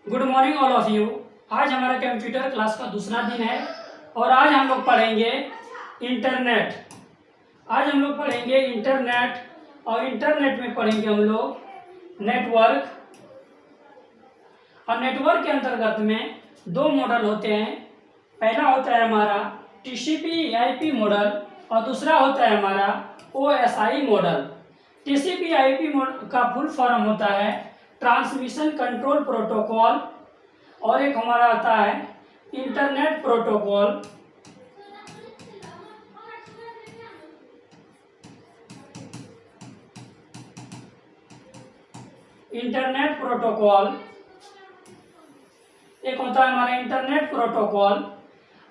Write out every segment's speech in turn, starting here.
Good morning all of you. आज हमारा computer class का दूसरा दिन है और आज हम लोग पढ़ेंगे इंटरनेट। आज हम लोग पढ़ेंगे इंटरनेट और इंटरनेट में पढ़ेंगे हम लोग नेटवर्क। और नेटवर्क के अंतर्गत में दो मॉडल होते हैं। पहला होता है हमारा TCP/IP मॉडल और दूसरा होता है हमारा OSI मॉडल। TCP/IP का फुल फॉर्म होता है ट्रांसमिशन कंट्रोल प्रोटोकॉल और एक हमारा आता है इंटरनेट प्रोटोकॉल। इंटरनेट प्रोटोकॉल एक होता है हमारा इंटरनेट प्रोटोकॉल।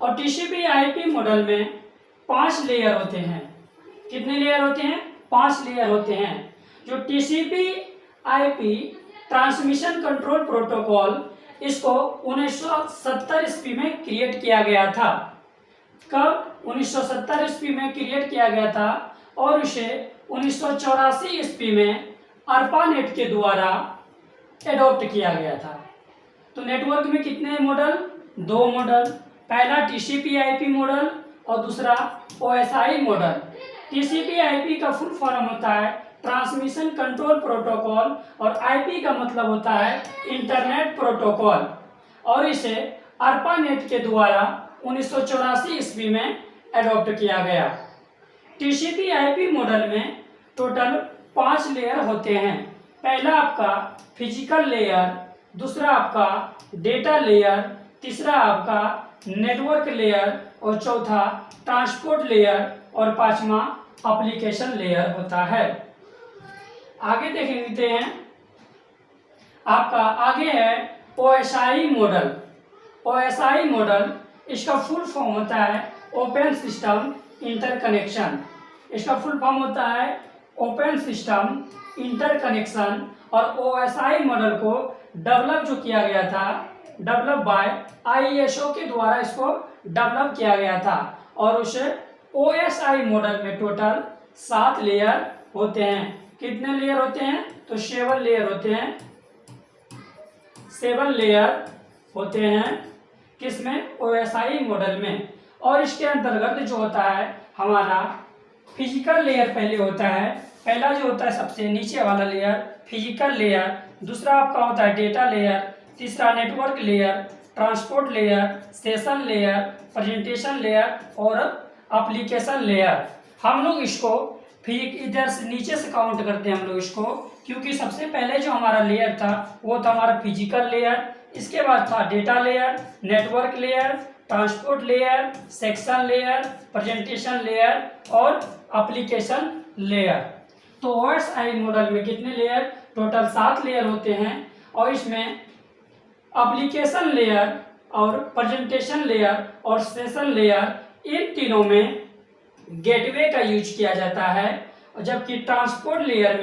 और TCP/IP मॉडल में 5 लेयर होते हैं। कितने लेयर होते हैं? 5 लेयर होते हैं। जो TCP/IP ट्रांसमिशन कंट्रोल प्रोटोकॉल, इसको 1970 ईस्वी में क्रिएट किया गया था। कब? 1970 ईस्वी में क्रिएट किया गया था और इसे 1984 ईस्वी में ARPANET के द्वारा एडॉप्ट किया गया था। तो नेटवर्क में कितने मॉडल? 2 मॉडल। पहला TCP/IP मॉडल और दूसरा OSI मॉडल। TCP/IP का फुल फॉर्म होता है ट्रांसमिशन कंट्रोल प्रोटोकॉल और IP का मतलब होता है इंटरनेट प्रोटोकॉल और इसे ARPANET के द्वारा 1984 ईस्वी में एडॉप्ट किया गया। TCP/IP मॉडल में टोटल 5 लेयर होते हैं। पहला आपका फिजिकल लेयर, दूसरा आपका डेटा लेयर, तीसरा आपका नेटवर्क लेयर और चौथा ट्रांसपोर्ट लेयर और पांचवा एप्लीकेशन लेयर होता है। आगे देखेंगे हैं आपका आगे है OSI मॉडल। OSI मॉडल इसका फुल फॉर्म होता है ओपन सिस्टम इंटरकनेक्शन। इसका फुल फॉर्म होता है ओपन सिस्टम इंटरकनेक्शन। और OSI मॉडल को डेवलप जो किया गया था, डेवलप बाय ISO के द्वारा इसको डेवलप किया गया था। और उसे OSI मॉडल में टोटल 7 लेयर होते हैं। कितने लेयर होते हैं? तो 7 लेयर होते हैं। 7 लेयर होते हैं किसमें? OSI मॉडल में। और इसके अंतर्गत जो होता है हमारा फिजिकल लेयर पहले होता है। पहला जो होता है सबसे नीचे वाला लेयर फिजिकल लेयर, दूसरा आपका होता है डेटा लेयर, तीसरा network layer, transport layer, session layer, presentation layer और एप्लीकेशन लेयर। हम लोग इसको इधर से नीचे से काउंट करते हैं हम लोग इसको, क्योंकि सबसे पहले जो हमारा लेयर था वो था हमारा फिजिकल लेयर, इसके बाद था data layer, network layer, transport layer, section layer, presentation layer और एप्लीकेशन लेयर। तो OSI मॉडल में कितने लेयर? टोटल 7 लेयर होते हैं। और इसमें एप्लीकेशन लेयर और प्रेजेंटेशन लेयर और सेशन लेयर इन तीनों में गेटवे का यूज किया जाता है। और जबकि ट्रांसपोर्ट लेयर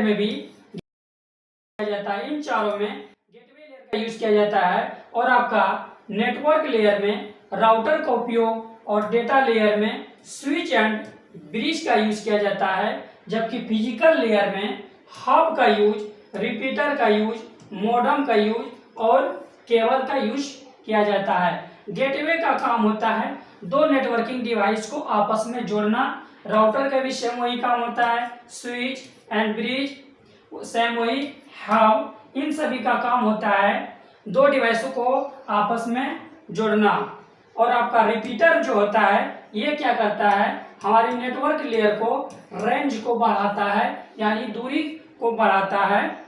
में भी किया जाता है। इन चारों में गेटवे लेयर का यूज किया जाता है। और आपका नेटवर्क लेयर में राउटर का उपयोग और डेटा लेयर में स्विच एंड ब्रिज का यूज किया जाता है। जबकि फिजिकल लेयर में हब का यूज, रिपीटर का यूज, मॉडेम का यूज और केबल का यूज किया जाता है। गेटवे का काम होता है 2 नेटवर्किंग डिवाइस को आपस में जोड़ना। राउटर का भी सेम वही काम होता है, स्विच एंड ब्रिज सेम वही, हब, इन सभी का काम होता है 2 डिवाइसों को आपस में जोड़ना। और आपका रिपीटर जो होता है ये क्या करता है? हमारी नेटवर्क लेयर को रेंज को बढ़ाता है, यानी दूरी को बढ़ाता है।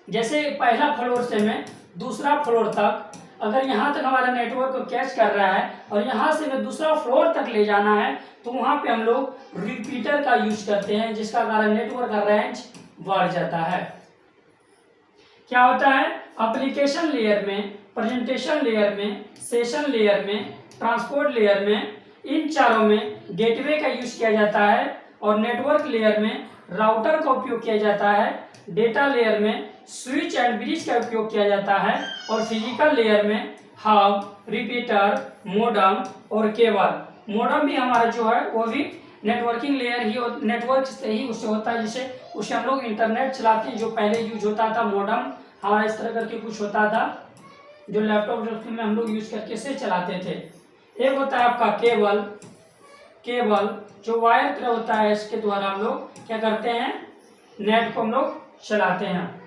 जैसे पहला फ्लोर से मैं दूसरा फ्लोर तक, अगर यहाँ तक हमारा नेटवर्क को कैच कर रहा है और यहाँ से मैं दूसरा फ्लोर तक ले जाना है, तो वहाँ पे हम लोग रिपीटर का यूज करते हैं, जिसका कारण नेटवर्क का रेंज बढ़ जाता है। क्या होता है? एप्लीकेशन लेयर में, प्रेजेंटेशन लेयर में, सेशन लेयर में, ट्रांसपोर्ट लेयर में, इन चारों में गेटवे का यूज किया जाता है। और नेटवर्क लेयर में राउटर का उपयोग किया जाता है। डेटा लेयर में स्विच एंड ब्रिज का उपयोग किया जाता है। और फिजिकल लेयर में हब, रिपीटर, मॉडेम और केबल। मॉडेम भी हमारा जो है वो भी नेटवर्किंग लेयर ही नेटवर्क से ही उससे होता है, जिसे उससे हम लोग इंटरनेट चलाते हैं। जो पहले यूज होता था मॉडेम, हमारा इस तरह करके कुछ होता था, जो लैपटॉप जो में हम लोग यूज करके से चलाते थे। एक होता है आपका केबल, जो वायर का होता है, इसके द्वारा हम लोग क्या करते हैं, नेट को हम लोग चलाते हैं।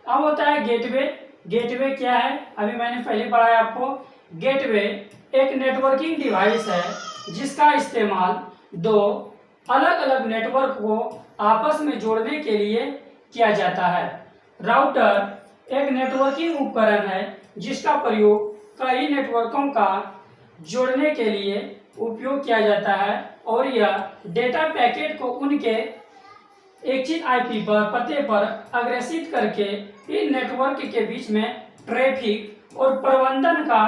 अब होता है गेटवे क्या है, अभी मैंने पहले पढ़ाया आपको। गेटवे एक नेटवर्किंग डिवाइस है जिसका इस्तेमाल दो अलग अलग नेटवर्क को आपस में जोड़ने के लिए किया जाता है। राउटर एक नेटवर्किंग उपकरण है जिसका प्रयोग कई नेटवर्कों का जोड़ने के लिए उपयोग किया जाता है और यह डेटा पैकेट को उनके इच्छित आईपी पर पते पर अग्रेषित करके इन नेटवर्क के बीच में ट्रैफिक और प्रबंधन का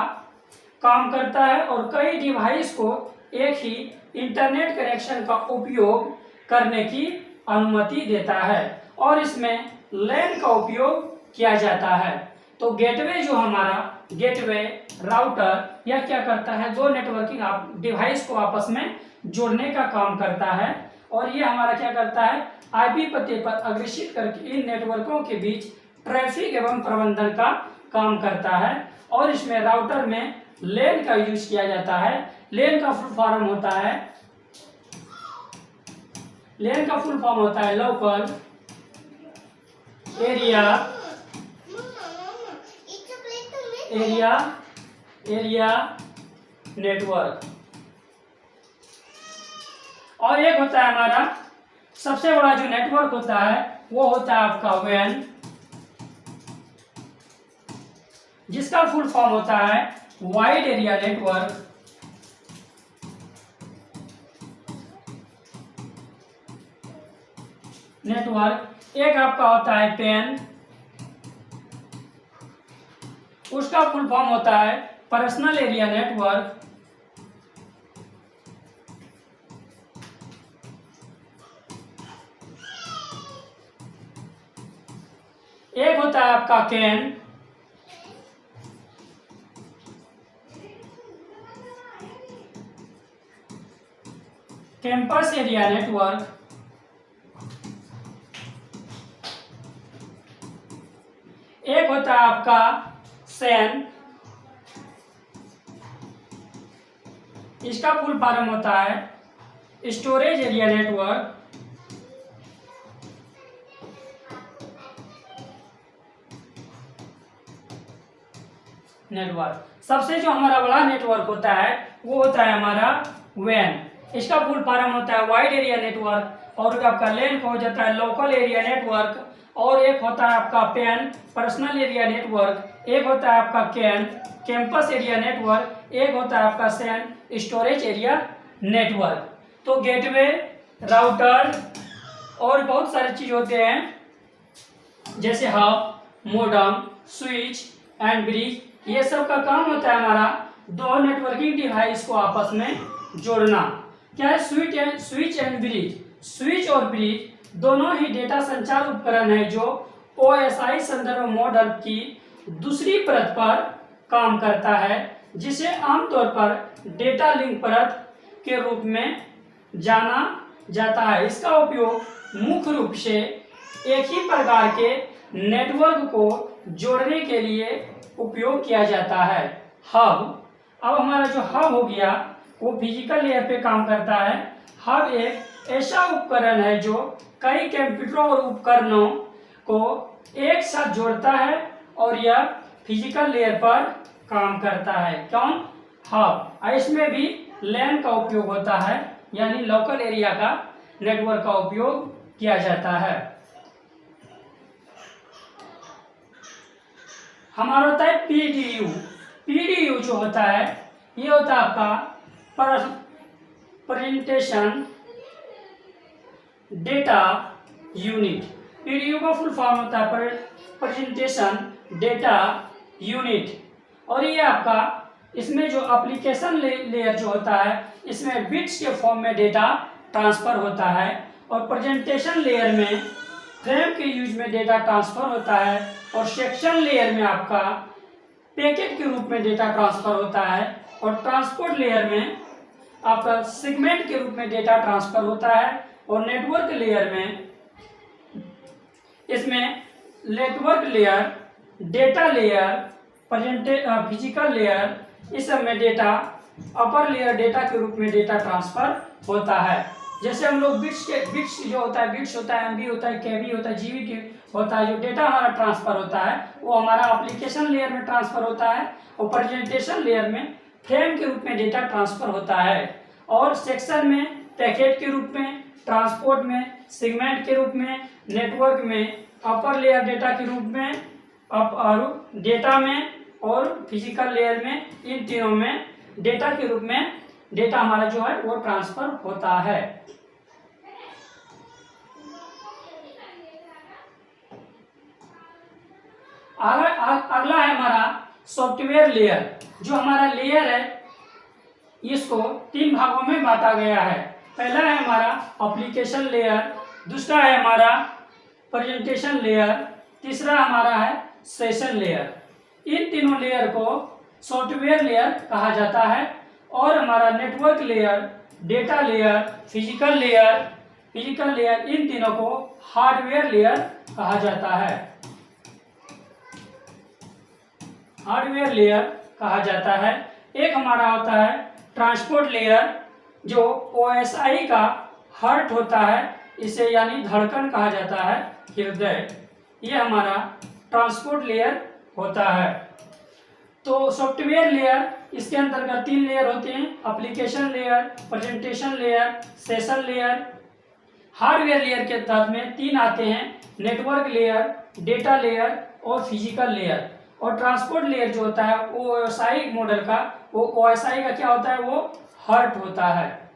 काम करता है और कई डिवाइस को एक ही इंटरनेट कनेक्शन का उपयोग करने की अनुमति देता है और इसमें लैन का उपयोग किया जाता है। तो गेटवे जो हमारा गेटवे राउटर यह क्या करता है, दो नेटवर्किंग डिवाइस को आपस में जोड़ने का काम करता है और ये हमारा क्या करता है, आईपी पते पर अग्रेषित करके इन नेटवर्कों के बीच ट्रैफिक एवं प्रबंधन का काम करता है और इसमें राउटर में लेन का यूज किया जाता है। लेन का फुल फॉर्म होता है लोकल एरिया नेटवर्क। और एक होता है हमारा सबसे बड़ा जो नेटवर्क होता है वो होता है आपका वैन, जिसका फुल फॉर्म होता है वाइड एरिया नेटवर्क। एक आपका होता है पेन, उसका फुल फॉर्म होता है पर्सनल एरिया नेटवर्क। एक होता है आपका कैन, कैंपस एरिया नेटवर्क। एक होता है आपका सैन, इसका फुल फॉर्म होता है स्टोरेज एरिया नेटवर्क। सबसे जो हमारा बड़ा नेटवर्क होता है वो होता है हमारा वैन, इसका फुल फॉर्म होता है वाइड एरिया नेटवर्क और आपका लेन हो जाता है लोकल एरिया नेटवर्क। और एक होता है आपका पेन पर्सनल एरिया नेटवर्क, एक होता है आपका कैन कैंपस एरिया नेटवर्क, एक होता है आपका सैन स्टोरेज एरिया नेटवर्क। तो गेटवे, राउटर और बहुत सारे चीज होते हैं जैसे hub, modem, switch and bridge. ये सब का काम होता है हमारा दो नेटवर्किंग डिवाइस को आपस में जोड़ना। क्या है स्विच एंड ब्रिज? स्विच और ब्रिज दोनों ही डेटा संचार उपकरण है जो OSI संदर्भ मॉडल की दूसरी परत पर काम करता है, जिसे आमतौर पर डेटा लिंक परत के रूप में जाना जाता है। इसका उपयोग मुख्य रूप से एक ही प्रकार के नेटवर्क को जोड़ने के लिए उपयोग किया जाता है। हब, अब हमारा जो हब हो गया वो फिजिकल लेयर पे काम करता है। हब एक ऐसा उपकरण है जो कई कंप्यूटर और उपकरणों को एक साथ जोड़ता है और यह फिजिकल लेयर पर काम करता है। कौन? हब। इसमें भी लैन का उपयोग होता है, यानी लोकल एरिया का नेटवर्क का उपयोग किया जाता है। हमारा होता है पीडीयू जो होता है ये होता है आपका प्रेजेंटेशन डेटा यूनिट। पीडीयू का फुल फॉर्म होता है प्रेजेंटेशन डेटा यूनिट। और ये आपका इसमें जो एप्लीकेशन लेयर जो होता है इसमें बिट्स के फॉर्म में डेटा ट्रांसफर होता है और प्रेजेंटेशन लेयर में फ्रेम के यूज में डेटा ट्रांसफर होता है और सेक्शन लेयर में आपका पैकेट के रूप में डेटा ट्रांसफर होता है और ट्रांसपोर्ट लेयर में आपका सेगमेंट के रूप में डेटा ट्रांसफर होता है। और नेटवर्क लेयर में, इसमें network layer, data layer, physical layer, इस सब में डेटा अपर लेयर डेटा के रूप में डेटा ट्रांसफर होता है। जैसे हम लोग बिट्स जो होता है, बिट्स होता है, एमबी होता है, केबी होता है, जीबी होता है, जो डेटा हमारा ट्रांसफर होता है वो हमारा एप्लीकेशन लेयर में ट्रांसफर होता है और प्रेजेंटेशन लेयर में फ्रेम के रूप में डेटा ट्रांसफर होता है। और सेक्शन में पैकेट के रूप में, ट्रांसपोर्ट में सेगमेंट के रूप में, नेटवर्क में अपर लेयर डेटा के रूप में, और डेटा में और फिजिकल लेयर में, इन तीनों में डेटा के रूप में डेटा हमारा जो है वो ट्रांसफर होता है। अगला है हमारा सॉफ्टवेयर लेयर। जो हमारा लेयर है इसको 3 भागों में बांटा गया है। पहला है हमारा एप्लीकेशन लेयर, दूसरा है हमारा प्रेजेंटेशन लेयर, तीसरा हमारा है सेशन लेयर। इन तीनों लेयर को सॉफ्टवेयर लेयर कहा जाता है। और हमारा network layer, data layer, physical layer, इन तीनों को हार्डवेयर लेयर कहा जाता है। हार्डवेयर लेयर कहा जाता है। एक हमारा होता है ट्रांसपोर्ट लेयर, जो ओएसआई का हार्ट होता है, इसे यानी धड़कन कहा जाता है, हृदय। ये हमारा ट्रांसपोर्ट लेयर होता है। तो सॉफ्टवेयर लेयर, इसके अंतर्गत 3 लेयर होते हैं, application layer, presentation layer, session layer. Hardware layer के तहत में 3 आते हैं, नेटवर्क लेयर, डेटा लेयर और फिजिकल लेयर। और ट्रांसपोर्ट लेयर जो होता है ओएसआई मॉडल का, वो ओएसआई का क्या होता है, वो हार्ट होता है।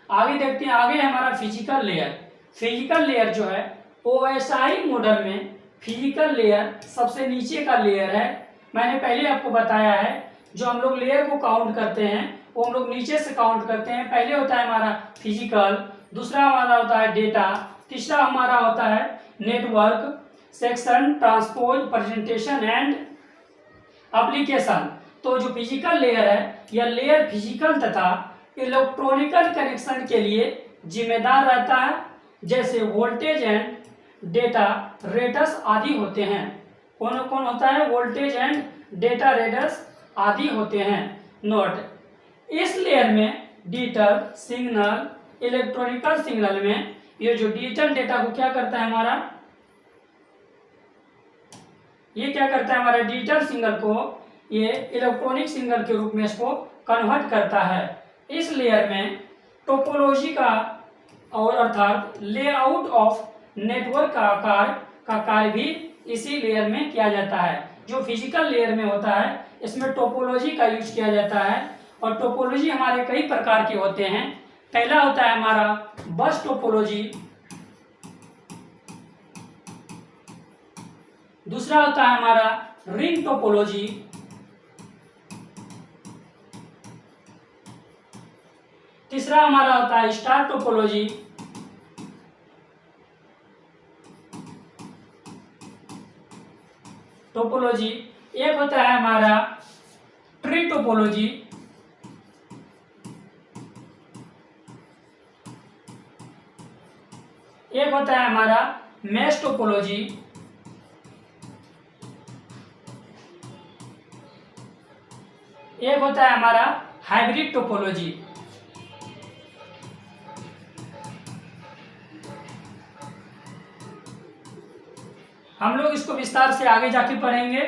आगे देखते हैं, आगे हमारा फिजिकल लेयर। फिजिकल लेयर जो है ओएसआई मॉडल में फिजिकल लेयर सबसे नीचे का लेयर है। मैंने पहले आपको बताया है, जो हम लोग लेयर को काउंट करते हैं वो हम लोग नीचे से काउंट करते हैं। पहले होता है हमारा फिजिकल, दूसरा हमारा होता है डेटा, तीसरा हमारा होता है network, section, transpose, presentation and application. तो जो फिजिकल लेयर है, यह लेयर फिजिकल तथा इलेक्ट्रॉनिकल कनेक्शन के लिए जिम्मेदार रहता है, जैसे वोल्टेज एंड डेटा रेडस आदि होते हैं। कौन कौन होता है, वोल्टेज एंड डेटा रेडस आदि होते हैं। नोट, इस लेयर में डिजिटल सिग्नल, इलेक्ट्रॉनिकल सिग्नल में ये जो डिजिटल डेटा को क्या करता है हमारा, ये क्या करता है हमारा डिजिटल सिग्नल को ये इलेक्ट्रॉनिक सिग्नल के रूप में इसको कन्वर्ट करता है। इस लेयर में टोपोलॉजी का और अर्थात लेआउट ऑफ नेटवर्क का आकार का कार्य भी इसी लेयर में किया जाता है। जो फिजिकल लेयर में होता है इसमें टोपोलॉजी का यूज किया जाता है। और टोपोलॉजी हमारे कई प्रकार के होते हैं। पहला होता है हमारा बस टोपोलॉजी, दूसरा होता है हमारा रिंग टोपोलॉजी, तीसरा हमारा होता है स्टार टोपोलॉजी, एक होता है हमारा ट्री टोपोलॉजी, एक होता है हमारा मैश टोपोलॉजी, एक होता है हमारा हाइब्रिड टोपोलॉजी। हम लोग इसको विस्तार से आगे जाके पढ़ेंगे।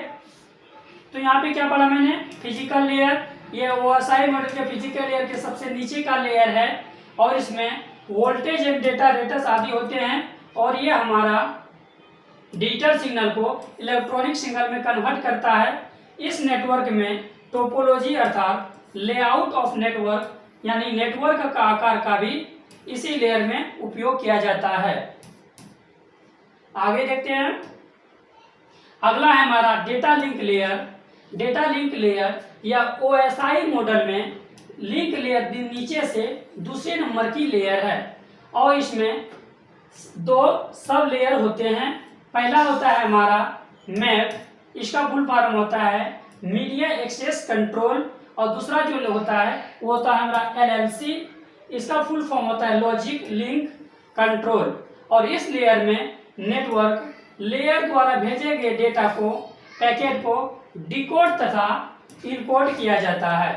तो यहाँ पे क्या पढ़ा मैंने, फिजिकल लेयर, ये ओएसआई मॉडल के फिजिकल लेयर के सबसे नीचे का लेयर है और इसमें वोल्टेज एंड डेटा रेटस आदि होते हैं। और ये हमारा डिजिटल सिग्नल को इलेक्ट्रॉनिक सिग्नल में कन्वर्ट करता है। इस नेटवर्क में टोपोलॉजी अर्थात लेआउट ऑफ नेटवर्क यानी नेटवर्क का आकार का भी इसी लेयर में उपयोग किया जाता है। आगे देखते हैं, अगला है हमारा data link layer. Data link layer या ओएसआई मॉडल में लिंक लेयर नीचे से दूसरे नंबर की लेयर है और इसमें 2 सब लेयर होते हैं। पहला होता है हमारा मैप, इसका फुल फॉर्म होता है मीडिया एक्सेस कंट्रोल, और दूसरा जो होता है वो होता है हमारा LLC। इसका फुल फॉर्म होता है लॉजिक लिंक कंट्रोल। और इस लेयर में नेटवर्क लेयर द्वारा भेजे गए डेटा को पैकेट को डिकोड तथा इनकोड किया जाता है।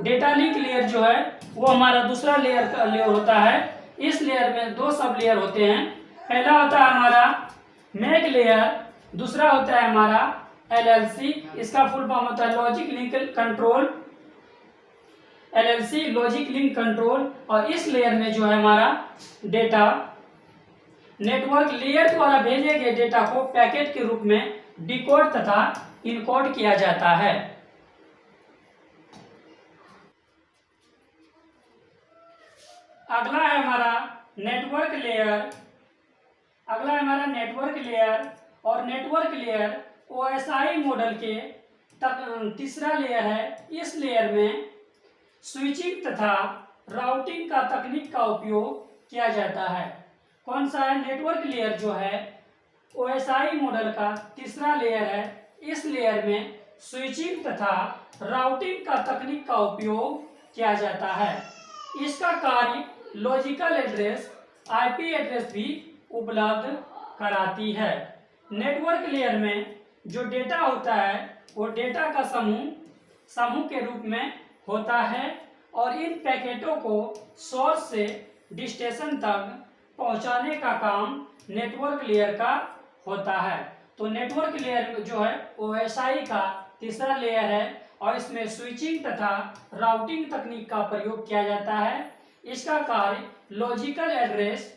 डेटा लिंक लेयर जो है वो हमारा दूसरा लेयर होता है। इस लेयर में दो सब लेयर होते हैं। पहला होता है हमारा मैक लेयर, दूसरा होता है हमारा LLC। इसका फुल फॉर्म होता है logic link control, LLC logic link control. और इस लेयर में जो है हमारा डेटा नेटवर्क लेयर द्वारा भेजे गए डेटा को पैकेट के रूप में डिकोड तथा इनकोड किया जाता है। अगला है हमारा नेटवर्क लेयर। अगला है हमारा नेटवर्क लेयर। और नेटवर्क लेयर OSI मॉडल के तीसरा लेयर है। इस लेयर में स्विचिंग तथा राउटिंग का तकनीक का उपयोग किया जाता है। कौन सा है? नेटवर्क लेयर जो है OSI मॉडल का तीसरा लेयर है। इस लेयर में स्विचिंग तथा राउटिंग का तकनीक का उपयोग किया जाता है। इसका कार्य लॉजिकल एड्रेस IP एड्रेस भी उपलब्ध कराती है। नेटवर्क लेयर में जो डेटा होता है वो डेटा का समूह के रूप में होता है और इन पैकेटों को सोर्स से डेस्टिनेशन तक पहुंचाने का काम नेटवर्क लेयर का होता है। तो नेटवर्क लेयर जो है OSI का तीसरा लेयर है और इसमें स्विचिंग तथा राउटिंग तकनीक का प्रयोग किया जाता है। इसका कार्य लॉजिकल एड्रेस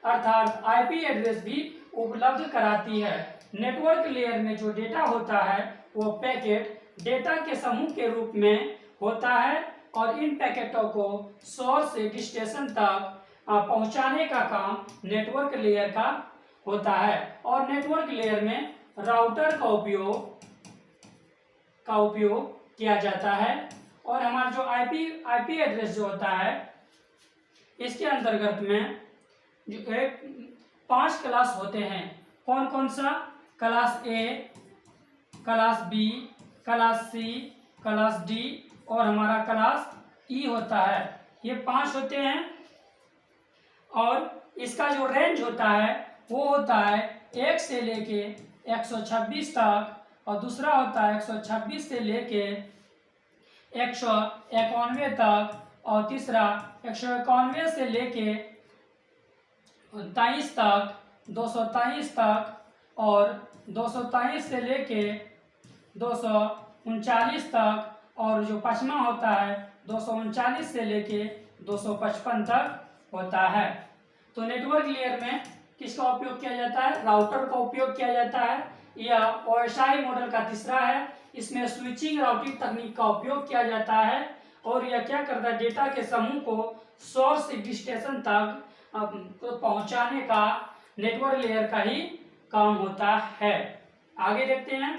अर्थात IP एड्रेस भी उपलब्ध कराती है। नेटवर्क लेयर में जो डेटा होता है वो पैकेट डेटा के समूह के रूप में होता है और इन पैकेटों को सोर्स से डेस्टिनेशन तक पहुंचाने का काम नेटवर्क लेयर का होता है। और नेटवर्क लेयर में राउटर का उपयोग किया जाता है। और हमारा जो IP एड्रेस जो होता है इसके अंतर्गत में जो 5 क्लास होते हैं। कौन कौन सा? Class A, class B, class C, class D और हमारा क्लास E होता है। ये 5 होते हैं। और इसका जो रेंज होता है वो होता है 1 से लेके 126 तक और दूसरा होता है 126 से लेके 191 तक और तीसरा 191 से लेके 23 तक, 223 तक और 223 से लेके 239 तक और जो पांचवा होता है 239 से लेके 255 तक होता है। तो नेटवर्क लेयर में किसका उपयोग किया जाता है? राउटर का उपयोग किया जाता है। यह OSI मॉडल का तीसरा है। इसमें स्विचिंग राउटिंग तकनीक का उपयोग किया जाता है और यह क्या करता है? डेटा के समूह को सोर्स से डेस्टिनेशन तक पहुंचाने का नेटवर्क लेयर का ही काम होता है। आगे देखते हैं।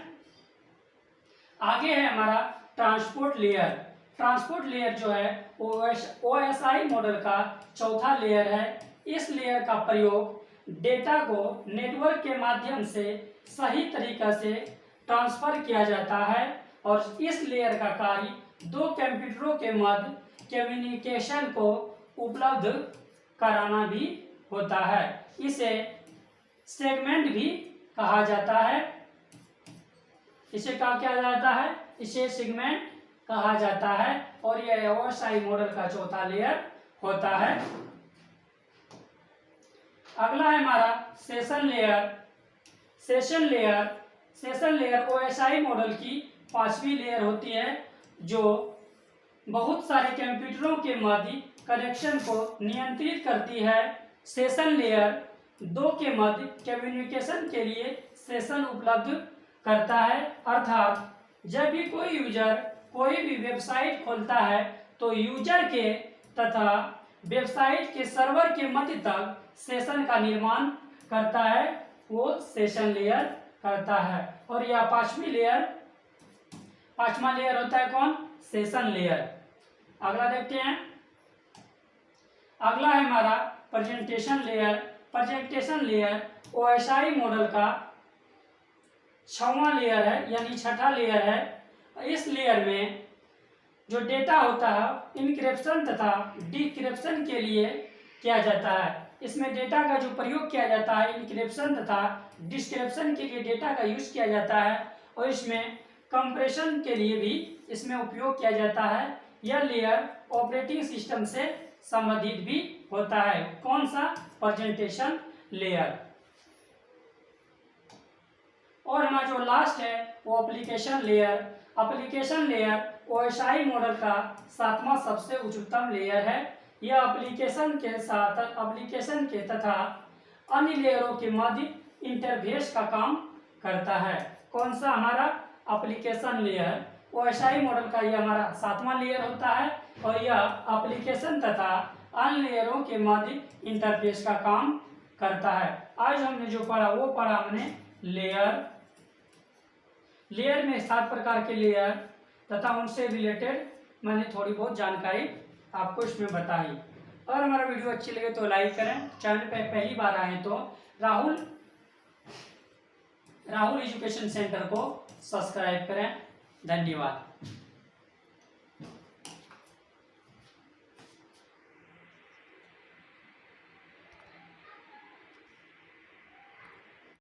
आगे है हमारा ट्रांसपोर्ट लेयर। ट्रांसपोर्ट लेयर जो है OSI मॉडल का चौथा लेयर है। इस लेयर का प्रयोग डेटा को नेटवर्क के माध्यम से सही तरीका से ट्रांसफर किया जाता है और इस लेयर का कार्य दो कंप्यूटरों के मध्य कम्युनिकेशन को उपलब्ध कराना भी होता है। इसे सेगमेंट भी कहा जाता है। इसे क्या किया जाता है? इसे सेगमेंट कहा जाता है और यह OSI मॉडल का चौथा लेयर होता है। अगला है हमारा session layer. Session layer OSI model की 5वीं लेयर होती है जो बहुत सारे कंप्यूटरों के मध्य कनेक्शन को नियंत्रित करती है। सेशन लेयर दो के मध्य कम्युनिकेशन के लिए सेशन उपलब्ध करता है। अर्थात जब भी कोई यूजर कोई भी वेबसाइट खोलता है तो यूजर के तथा वेबसाइट के सर्वर के मध्य तक सेशन का निर्माण करता है, वो सेशन लेयर करता है। और यह पांचवा लेयर होता है कौन? Session layer. अगला देखते हैं। अगला है हमारा presentation layer. Presentation layer OSI model का 6वां लेयर है यानी छठा लेयर है। इस लेयर में जो डेटा होता है इनक्रिप्शन तथा डिक्रिप्शन के लिए किया जाता है। इसमें डेटा का जो प्रयोग किया जाता है इनक्रिप्शन तथा डिस्क्रिप्शन के लिए डेटा का यूज किया जाता है, और इसमें कंप्रेशन के लिए भी इसमें उपयोग किया जाता है। यह लेयर ऑपरेटिंग सिस्टम से संबंधित भी होता है। कौन सा? Presentation layer. और हमारा जो लास्ट है वो application layer. Application layer OSI model का 7वां सबसे उच्चतम लेयर है। यह एप्लीकेशन के साथ एप्लीकेशन के तथा अन्य लेयरों के मध्य इंटरफेस का काम करता है। कौन सा? हमारा एप्लीकेशन लेयर। ओएसआई मॉडल का यह हमारा 7वां लेयर होता है, और यह एप्लीकेशन तथा अन्य लेयरों के मध्य इंटरफेस का काम करता है। आज हमने जो पढ़ा वो पढ़ा हमने लेयर। लेयर में 7 प्रकार के लेयर तथा उनसे रिलेटेड मैंने थोड़ी बहुत जानकारी आपको इसमें बताई। अगर हमारा वीडियो अच्छी लगे तो लाइक करें। चैनल पे पहली बार आए तो राहुल एजुकेशन सेंटर को सब्सक्राइब करें। धन्यवाद।